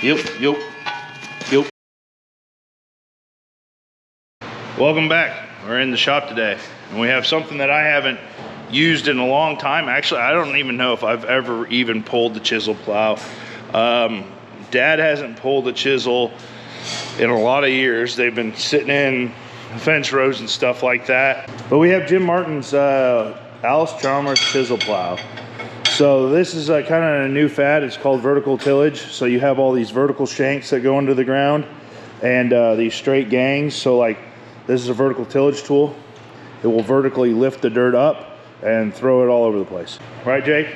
Yep. Welcome back. We're in the shop today, and we have something that I haven't used in a long time. Actually, I don't even know if I've ever even pulled the chisel plow. Dad hasn't pulled a chisel in a lot of years. They've been sitting in fence rows and stuff like that. But we have Jim Martin's Alice Chalmers chisel plow. So this is kind of a new fad. It's called vertical tillage. So you have all these vertical shanks that go into the ground and these straight gangs. So like this is a vertical tillage tool. It will vertically lift the dirt up and throw it all over the place. Right, Jake?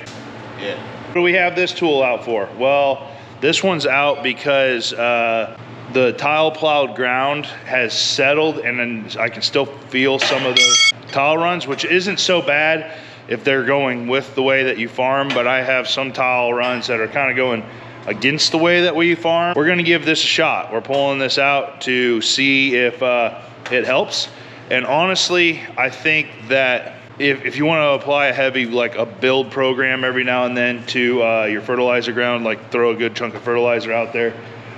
Yeah. What do we have this tool out for? Well, this one's out because the tile plowed ground has settled, and then I can still feel some of those tile runs, which isn't so bad if they're going with the way that you farm, but I have some tile runs that are kind of going against the way that we farm. We're gonna give this a shot. We're pulling this out to see if it helps. And honestly, I think that if you want to apply a heavy, like a build program every now and then to your fertilizer ground, like throw a good chunk of fertilizer out there,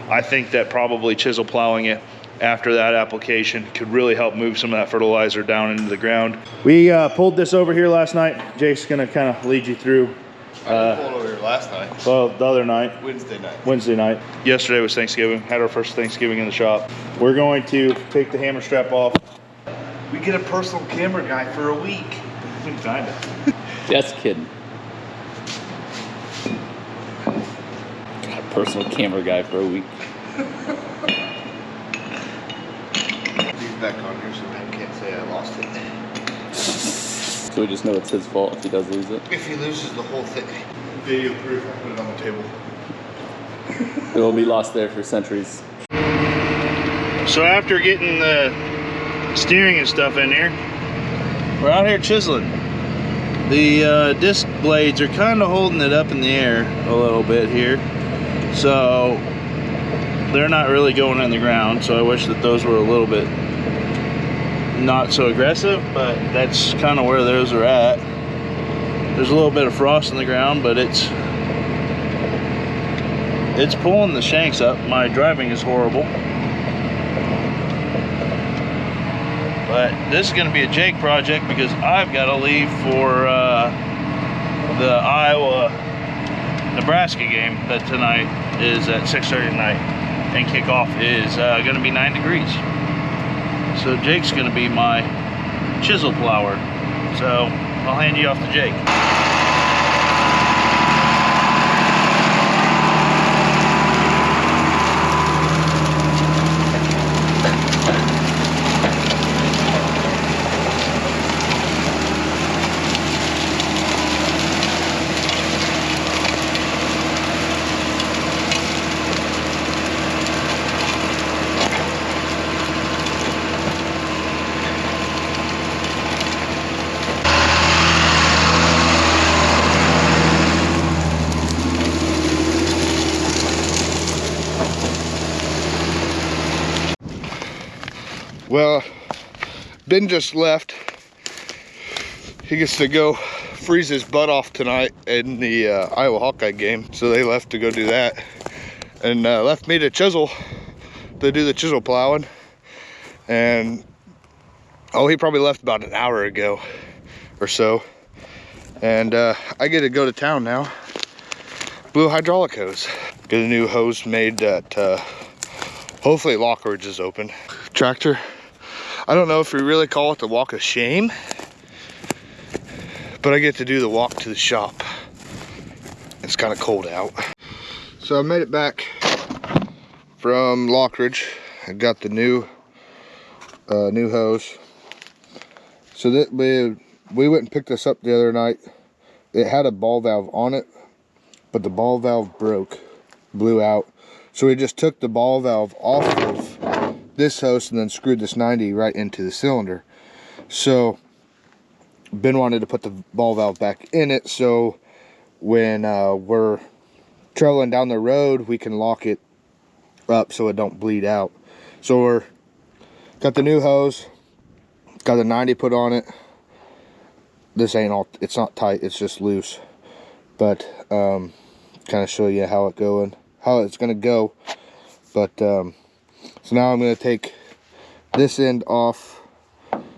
I think that probably chisel plowing it after that application could really help move some of that fertilizer down into the ground. We pulled this over here last night. Jake's gonna kind of lead you through. I pulled over here last night. Well, the other night. Wednesday night. Yesterday was Thanksgiving. Had our first Thanksgiving in the shop. We're going to take the hammer strap off. We get a personal camera guy for a week. Kinda. Just kidding. Got a personal camera guy for a week. He's back on here so I can't say I lost it. So we just know it's his fault if he does lose it. If he loses the whole thing. Video proof, I put it on the table. It will be lost there for centuries. So after getting the steering and stuff in here, we're out here chiseling. The disc blades are kind of holding it up in the air a little bit here, so they're not really going in the ground. So I wish that those were a little bit not so aggressive, but that's kind of where those are at. There's a little bit of frost in the ground, but it's pulling the shanks up. My driving is horrible, but this is going to be a Jake project because I've got to leave for the Iowa-Nebraska game that tonight is at 6:30 tonight, and kickoff is going to be 9 degrees. So Jake's going to be my chisel plower. So I'll hand you off to Jake. Well, Ben just left. He gets to go freeze his butt off tonight in the Iowa Hawkeye game. So they left to go do that. And left me to chisel, to do the chisel plowing. And, oh, he probably left about an hour ago or so. And I get to go to town now. Blue hydraulic hose. Get a new hose made that hopefully Lockridge is open. Tractor. I don't know if we really call it the walk of shame, but I get to do the walk to the shop. It's kind of cold out. So I made it back from Lockridge. I got the new hose. So that we went and picked this up the other night. It had a ball valve on it, but the ball valve blew out. So we just took the ball valve off of this hose and then screwed this 90 right into the cylinder. So Ben wanted to put the ball valve back in it, so when we're traveling down the road we can lock it up so it don't bleed out. So we're got the new hose, got the 90 put on it. This ain't all, it's not tight, it's just loose, but kind of show you how it's gonna go. But so now I'm going to take this end off.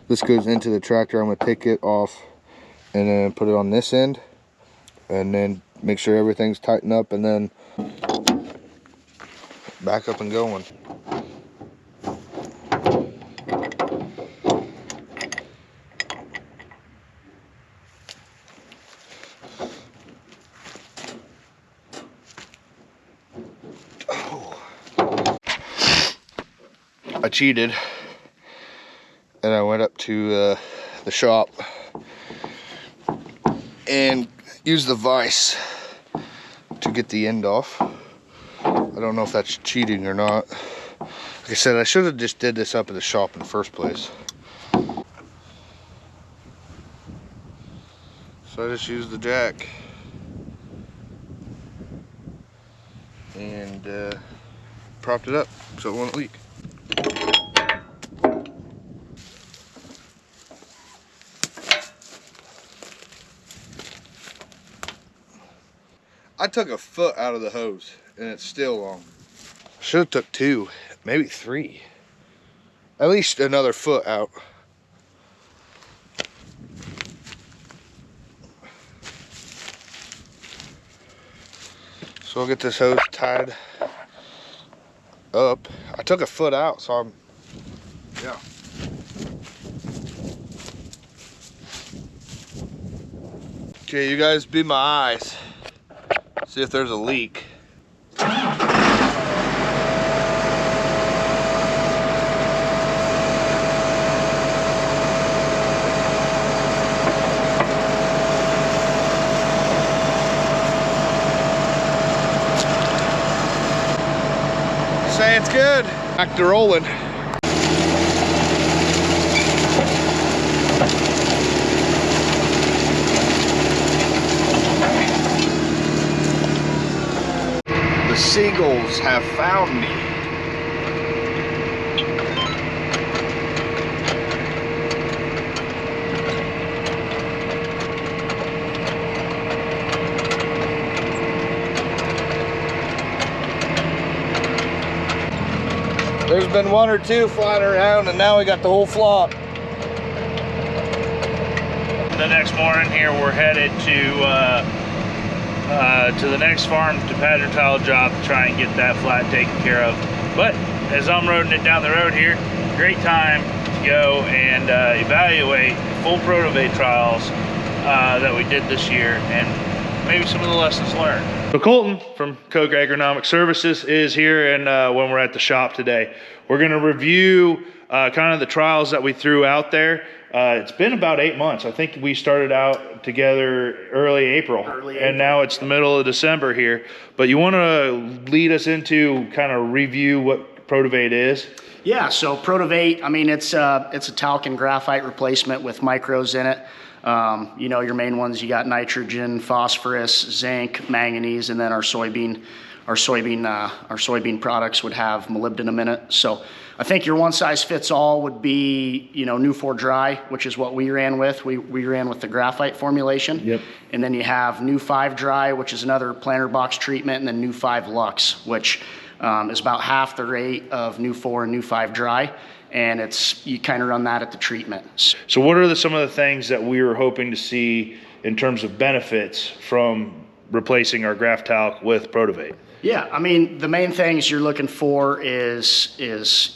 This goes into the tractor. I'm going to take it off and then put it on this end, and then make sure everything's tightened up, and then back up and going. I cheated and I went up to the shop and used the vise to get the end off. I don't know if that's cheating or not. Like I said, I should have just did this up at the shop in the first place. So I just used the jack and propped it up so it won't leak. I took a foot out of the hose and it's still long. Should have took 2, maybe 3. At least another foot out. So I'll get this hose tied up. I took a foot out, so I'm, yeah. Okay, you guys be my eyes. See if there's a leak. Say it's good. Back to rolling. The seagulls have found me. There's been 1 or 2 flying around, and now we got the whole flock. The next morning here, we're headed to the next farm to pattern tile job to try and get that flat taken care of. But as I'm roading it down the road here, great time to go and evaluate full Protivate trials that we did this year and maybe some of the lessons learned. So Kolton from Koch Agronomic Services is here, and when we're at the shop today, we're going to review kind of the trials that we threw out there. It's been about 8 months. I think we started out together early April, and now it's the middle of December here. But you want to lead us into kind of review what Protivate is? Yeah, so Protivate, I mean, it's a talc and graphite replacement with micros in it. You know, your main ones, you got nitrogen, phosphorus, zinc, manganese, and then our soybean products would have molybdenum in it. So I think your one size fits all would be, you know, New 4 Dry, which is what we ran with. We ran with the graphite formulation. Yep. And then you have New 5 Dry, which is another planter box treatment, and then New 5 Lux, which is about half the rate of New 4 and New 5 Dry. And you kind of run that at the treatment. So what are some of the things that we were hoping to see in terms of benefits from replacing our graph talc with Protivate? Yeah, I mean, the main things you're looking for is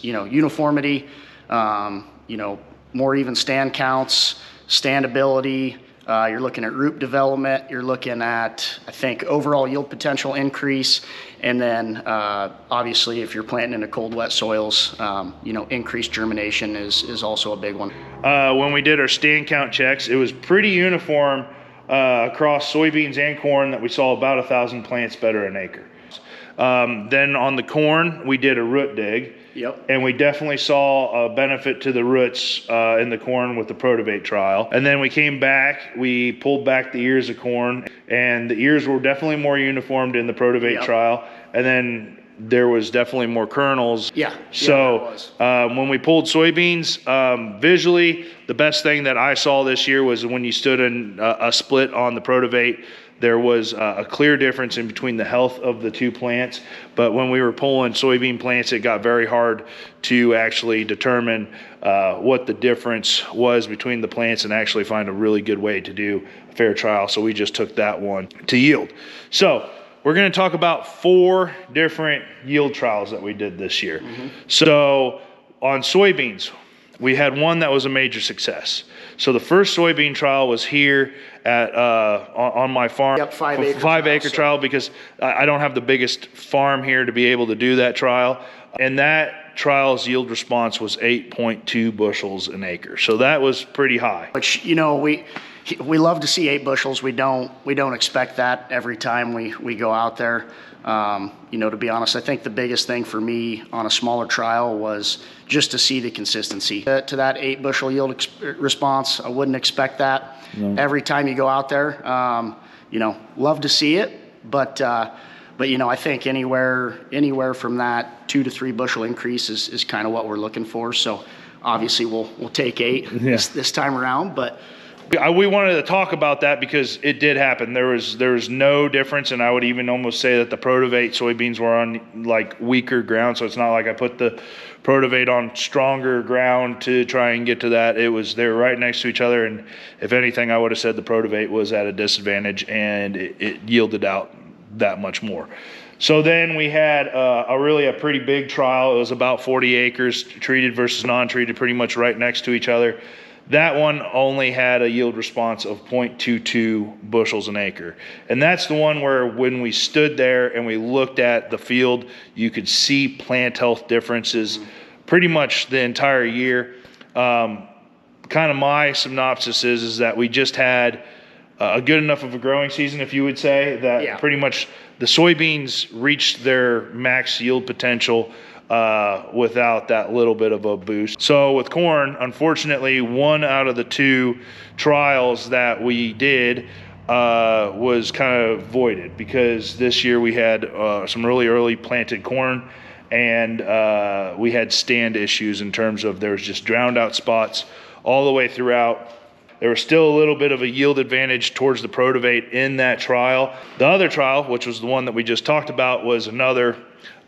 you know, uniformity, you know, more even stand counts, standability. You're looking at root development. You're looking at, I think, overall yield potential increase. And then obviously if you're planting into cold, wet soils, you know, increased germination is also a big one. When we did our stand count checks, it was pretty uniform across soybeans and corn that we saw about 1,000 plants better an acre. Then on the corn, we did a root dig. Yep. And we definitely saw a benefit to the roots in the corn with the Protivate trial. And then we came back, we pulled back the ears of corn, and the ears were definitely more uniformed in the Protivate trial. And then there was definitely more kernels. Yeah. So when we pulled soybeans, visually, the best thing that I saw this year was when you stood in a split on the Protivate, there was a clear difference in between the health of the two plants. But when we were pulling soybean plants, it got very hard to actually determine what the difference was between the plants and actually find a really good way to do a fair trial. So we just took that one to yield. So we're going to talk about 4 different yield trials that we did this year. So on soybeans, we had one that was a major success. So the first soybean trial was here at on my farm. Yep, 5 acre five trial, acre so- trial, because I don't have the biggest farm here to be able to do that trial. And that trial's yield response was 8.2 bushels an acre. So that was pretty high. Which, you know, we love to see 8 bushels. We don't expect that every time we go out there. You know, to be honest, I think the biggest thing for me on a smaller trial was just to see the consistency to that 8 bushel yield response. I wouldn't expect that every time you go out there. You know, love to see it, but you know, I think anywhere from that 2 to 3 bushel increase is kind of what we're looking for. So obviously we'll take 8 this time around, but. We wanted to talk about that because it did happen. There was no difference, and I would even almost say that the Protivate soybeans were on like weaker ground. So it's not like I put the Protivate on stronger ground to try and get to that. They were right next to each other, and if anything, I would have said the Protivate was at a disadvantage, and it yielded out that much more. So then we had a pretty big trial. It was about 40 acres, treated versus non-treated, pretty much right next to each other. That one only had a yield response of 0.22 bushels an acre. And that's the one where when we stood there and we looked at the field, you could see plant health differences pretty much the entire year. Kind of my synopsis is that we just had a good enough of a growing season, if you would say, that pretty much the soybeans reached their max yield potential without that little bit of a boost. So with corn, unfortunately, 1 out of the 2 trials that we did was kind of voided, because this year we had some really early planted corn, and we had stand issues in terms of there was just drowned out spots all the way throughout. There was still a little bit of a yield advantage towards the Protivate in that trial. The other trial, which was the one that we just talked about, was another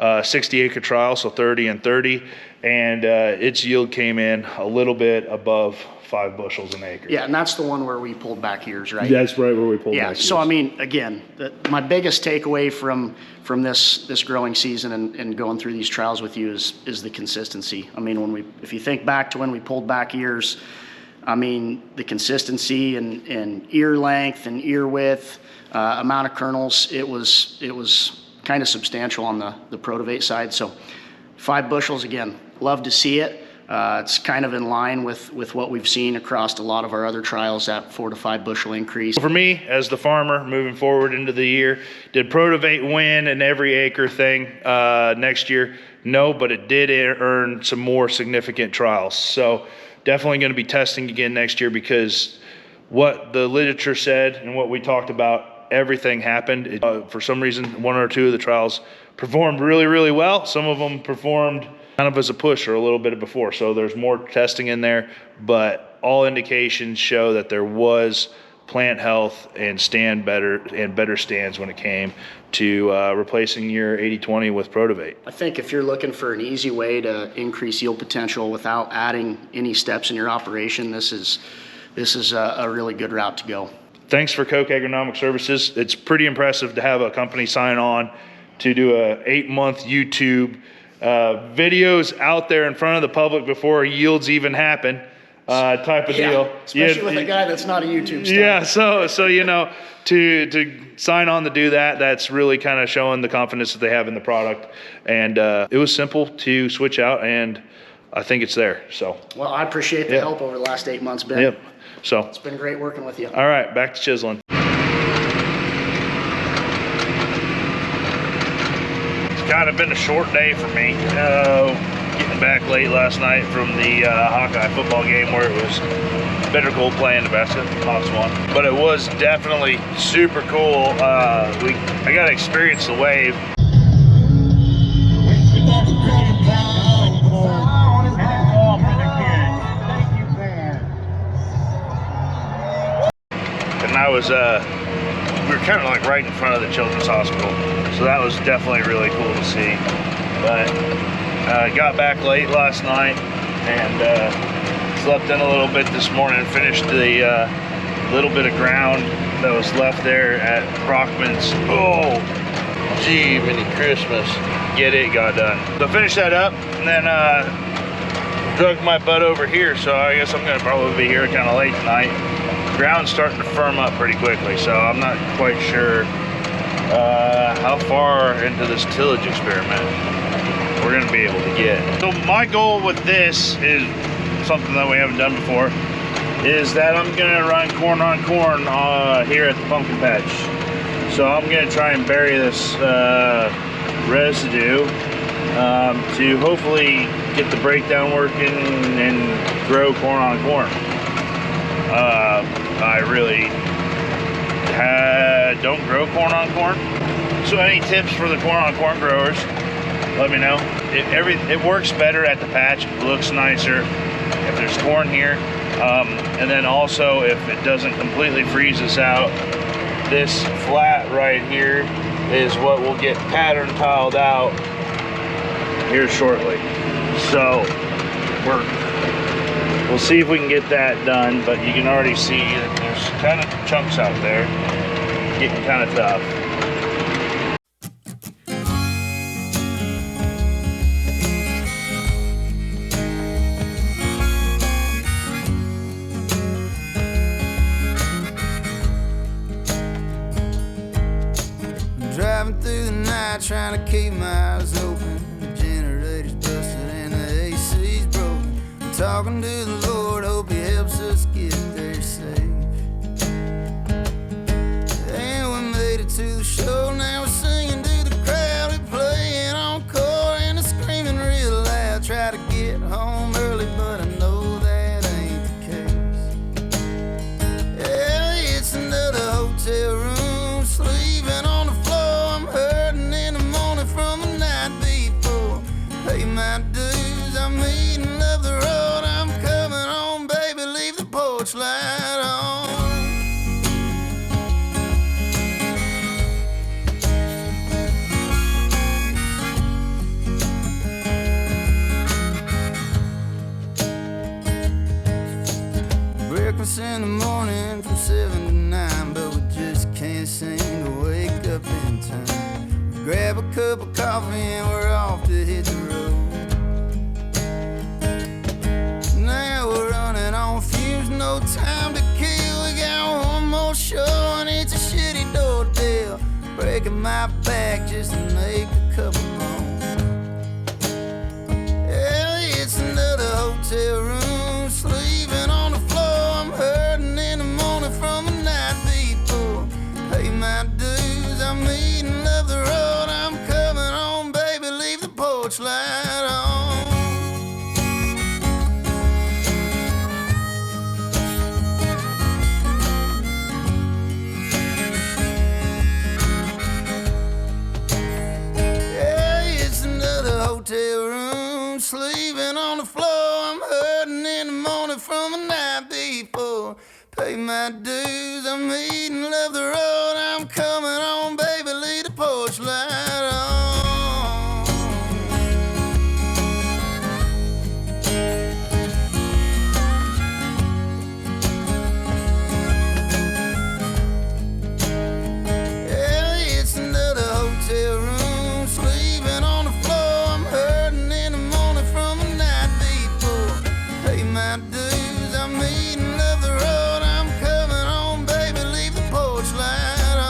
60 acre trial, so 30 and 30, and its yield came in a little bit above 5 bushels an acre. Yeah, and that's the one where we pulled back ears, right? That's right where we pulled back Yeah, ears. so I mean, again, my biggest takeaway from this growing season and going through these trials with you is the consistency. I mean, if you think back to when we pulled back ears, I mean, the consistency and ear length and ear width, amount of kernels, it was kind of substantial on the Protivate side. So 5 bushels, again, love to see it. It's kind of in line with what we've seen across a lot of our other trials, that 4 to 5 bushel increase. For me, as the farmer moving forward into the year, did Protivate win an every acre thing next year? No, but it did earn some more significant trials. So definitely going to be testing again next year, because what the literature said and what we talked about, everything happened. For some reason, 1 or 2 of the trials performed really, really well. Some of them performed kind of as a push or a little bit before. So there's more testing in there, but all indications show that there was plant health and better stands when it came to replacing your 80/20 with Protivate. I think if you're looking for an easy way to increase yield potential without adding any steps in your operation, this is a really good route to go. Thanks for Koch Agronomic Services. It's pretty impressive to have a company sign on to do a 8-month YouTube videos out there in front of the public before yields even happen. Type of deal. Especially with a guy that's not a YouTube star. Yeah, so you know, to sign on to do that, that's really kind of showing the confidence that they have in the product. And it was simple to switch out, and I think it's there. So. Well, I appreciate the help over the last 8 months, Ben. Yep. So. It's been great working with you. All right, back to chiseling. It's kind of been a short day for me. Getting back late last night from the Hawkeye football game, where it was bitter cold playing Nebraska, Hawks won. But it was definitely super cool. I got to experience the wave. And I was, we were kind of like right in front of the Children's Hospital. So that was definitely really cool to see. But got back late last night and slept in a little bit this morning. Finished the little bit of ground that was left there at Brockman's. Oh, gee, mini Christmas. Get it, got done. So finished that up and then drug my butt over here. So I guess I'm gonna probably be here kind of late tonight. Ground's starting to firm up pretty quickly, so I'm not quite sure how far into this tillage experiment we're gonna be able to get. So my goal with this is something that we haven't done before, is that I'm gonna run corn on corn here at the pumpkin patch. So I'm gonna try and bury this residue to hopefully get the breakdown working and grow corn on corn. I really don't grow corn on corn. So any tips for the corn on corn growers, let me know. It works better at the patch, it looks nicer if there's corn here. And then also if it doesn't completely freeze us out, this flat right here is what will get pattern tiled out here shortly. So we'll see if we can get that done, but you can already see that there's kind of chunks out there getting kind of tough. Driving through the night trying to keep my eyes open. The generator's busted and the AC's broken. I'm talking to the Lord, hope he helps us get there safe. And we made it to the show, now we're singing to the crowd. We're playing encore and they're screaming real loud. Try to get home early, but I know that ain't the case. Yeah, it's another hotel room, sleeping on the floor. I'm hurting in the morning from the night before. Pay my dues, I'm eating, love the road. I'm coming home, baby, leave the porch light on. Breakfast in the morning from 7 to 9, but we just can't seem to wake up in time. We grab a cup of coffee and we're off to hit the road. Now we're running on fumes, no time to kill. We got one more show and it's a shitty door deal. Breaking my back just to make a couple more. Yeah, it's another hotel room, sleeping on the floor. I'm hurting in the morning from the night before. Pay my dues, I'm eating, love the road. I'm coming home, baby, leave the porch light on. Yeah, it's another hotel room, sleeping on the floor. I'm hurting in the morning from the night before. Pay my dues, I'm eating, love the road. I'm coming home, baby, leave the porch light on. Yeah, it's another hotel room, sleeping on the floor. I'm hurting in the morning from the night before. Pay my dues, I'm eating, love the road. I'm coming home, baby, leave the porch light on.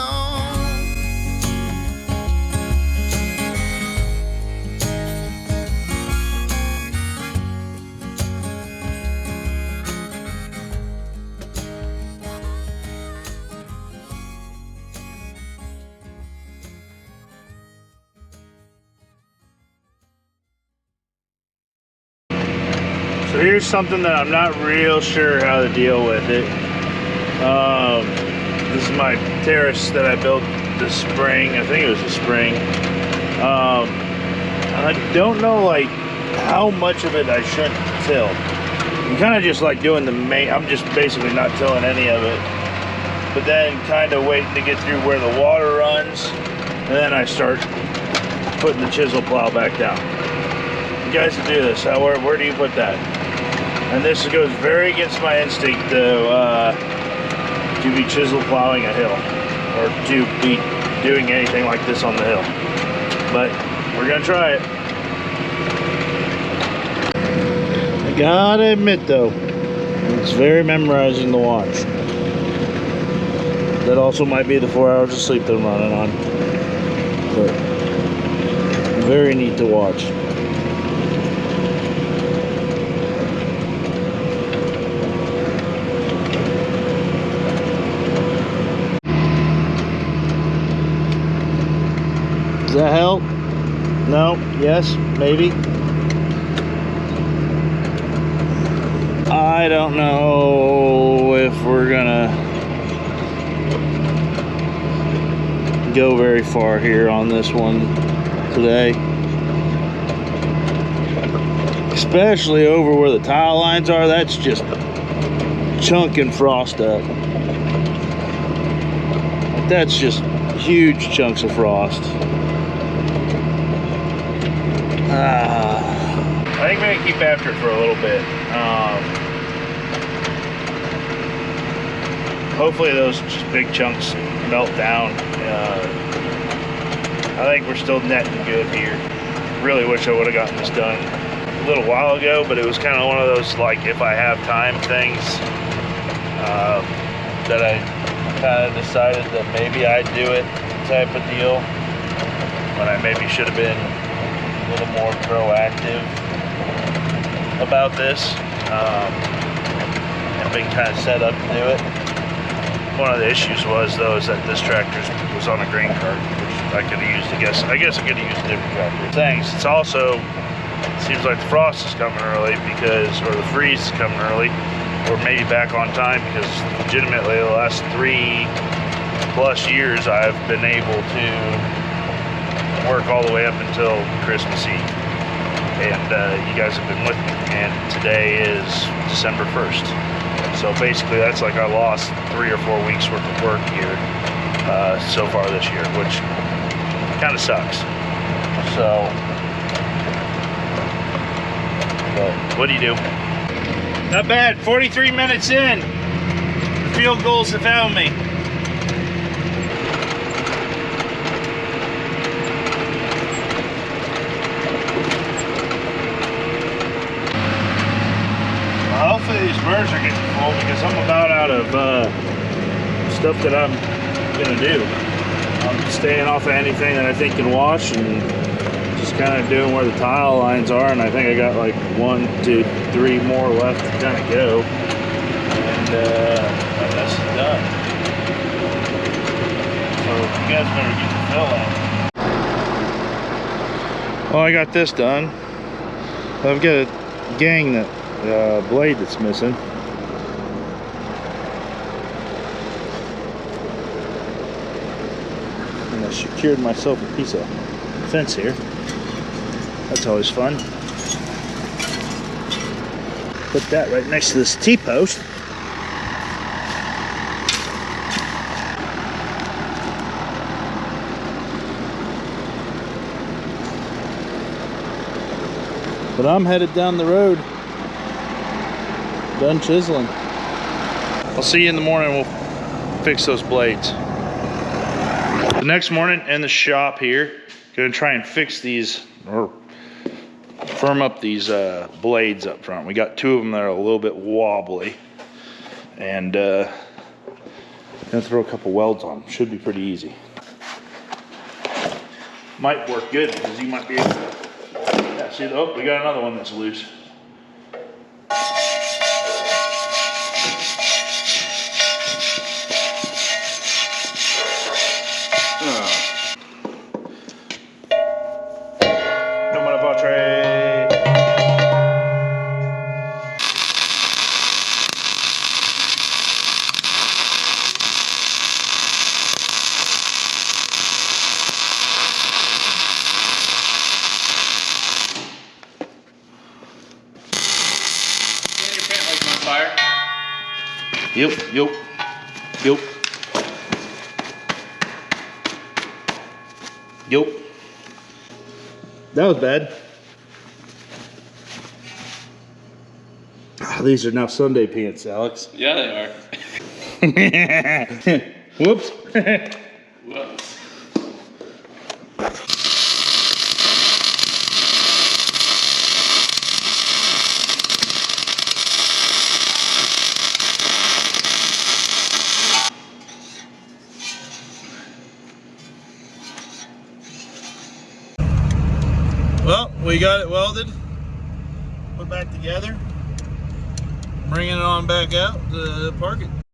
So here's something that I'm not real sure how to deal with it. This is my terrace that I built this spring. I think it was the spring. I don't know like how much of it I should till. I'm kind of just like doing the main, I'm just basically not tilling any of it. but then kind of waiting to get through where the water runs, and then I start putting the chisel plow back down. You guys can do this. Where do you put that? And this goes very against my instinct to be chisel plowing a hill, or to be doing anything like this on the hill. But we're gonna try it. I gotta admit though, it's very memorizing to watch. That also might be the 4 hours of sleep that I'm running on. But very neat to watch. Does that help? No? Yes? Maybe? I don't know if we're gonna go very far here on this one today. Especially over where the tile lines are, that's just chunking frost up. That's just huge chunks of frost. I think we're gonna keep after it for a little bit. Hopefully those just big chunks melt down. I think we're still netting good here. Really wish I would have gotten this done a little while ago, but it was kind of one of those like if I have time things that I kind of decided that maybe I'd do it type of deal, when I maybe should have been a little more proactive about this and been kind of set up to do it. One of the issues was though is that this tractor was on a grain cart, which I could have used, I guess I could have used a different tractor. Thanks. It's also, it seems like the frost is coming early because, or the freeze is coming early, or maybe back on time, because legitimately the last 3+ years I've been able to work all the way up until Christmas Eve. And you guys have been with me, and today is December 1st. So basically that's like I lost 3 or 4 weeks worth of work here so far this year, which kind of sucks. So, but what do you do? Not bad, 43 minutes in. The field goals have found me. Hopefully these birds are getting full, because I'm about out of stuff that I'm gonna do. I'm staying off of anything that I think can wash and just kind of doing where the tile lines are, and I think I got like 1, 2, 3 more left to kind of go, and this is done. So you guys better get the fill out. Well, I got this done. I've got a gang that blade that's missing. And I secured myself a piece of fence here. That's always fun. Put that right next to this T-post. But I'm headed down the road. Done chiseling. I'll see you in the morning. We'll fix those blades. The next morning in the shop here, gonna try and fix these, or firm up these blades up front. We got 2 of them that are a little bit wobbly, and gonna throw a couple welds on them. Should be pretty easy. Might work good because you might be able to, yeah, see, oh, we got another one that's loose. Yep. Yup. That was bad. Ah, these are now Sunday pants, Alex. Yeah, they are. Whoops. Whoops. Well, we got it welded, put back together, bringing it on back out to park it.